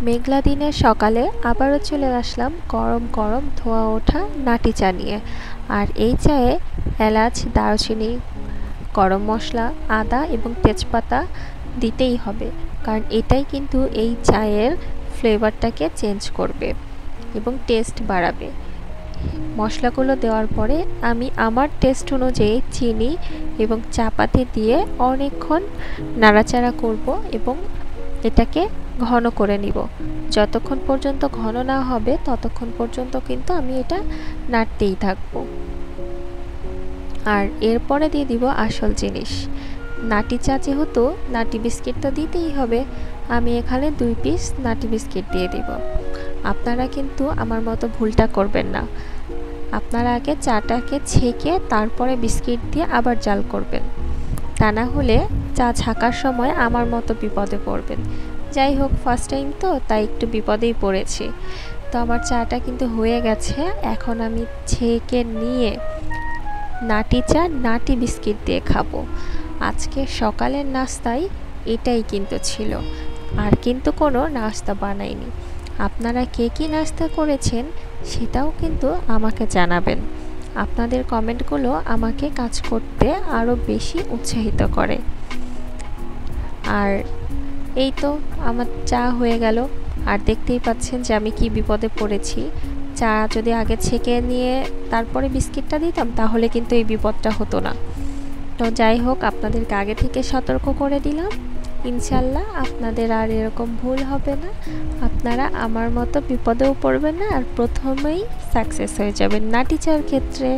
মেঘলা দিনের সকালে আবারও চলে আসলাম গরম গরম ধোয়া ওঠা নাটি চা নিয়ে। আর এই চায়ে এলাচ, দারুচিনি, গরম মশলা, আদা এবং তেজপাতা দিতেই হবে, কারণ এটাই কিন্তু এই চায়ের ফ্লেভারটাকে চেঞ্জ করবে এবং টেস্ট বাড়াবে। মশলাগুলো দেওয়ার পরে আমি আমার টেস্ট অনুযায়ী চিনি এবং চা পাতি দিয়ে অনেকক্ষণ নাড়াচাড়া করব এবং এটাকে ঘন করে নিব। যতক্ষণ পর্যন্ত ঘন না হবে ততক্ষণ পর্যন্ত কিন্তু আমি এটা নাড়তেই থাকবো। আর এরপরে দিয়ে দিব আসল জিনিস, নাটি চা। যেহেতু নাটি বিস্কিট তো দিতেই হবে, আমি এখানে 2 পিস নাটি বিস্কিট দিয়ে দিব। আপনারা কিন্তু আমার মতো ভুলটা করবেন না, আপনারা আগে চাটাকে ছেঁকে তারপরে বিস্কিট দিয়ে আবার জাল করবেন, তা না হলে চা ছাকার সময় আমার মতো বিপদে পড়বেন। যাই হোক, ফার্স্ট টাইম তো তাই একটু বিপদেই পড়েছি। তো আমার চাটা কিন্তু হয়ে গেছে। এখন আমি ছেঁকে নিয়ে নাটি চা নাটি বিস্কিট দিয়ে খাবো। আজকে সকালের নাস্তায় এটাই কিন্তু ছিল, আর কিন্তু কোনো নাস্তা বানাইনি। আপনারা কে কী নাস্তা করেছেন সেটাও কিন্তু আমাকে জানাবেন। আপনাদের কমেন্টগুলো আমাকে কাজ করতে আরও বেশি উৎসাহিত করে। আর এই তো আমার চা হয়ে গেল। আর দেখতেই পাচ্ছেন যে আমি কি বিপদে পড়েছি। চা যদি আগে ছেঁকে নিয়ে তারপরে বিস্কিটটা দিতাম তাহলে কিন্তু এই বিপদটা হতো না। তো যাই হোক, আপনাদেরকে আগে থেকে সতর্ক করে দিলাম। ইনশাল্লাহ আপনাদের আর এরকম ভুল হবে না, আপনারা আমার মতো বিপদেও পড়বেন না, আর প্রথমেই সাকসেস হয়ে যাবেন নাটি চার ক্ষেত্রে।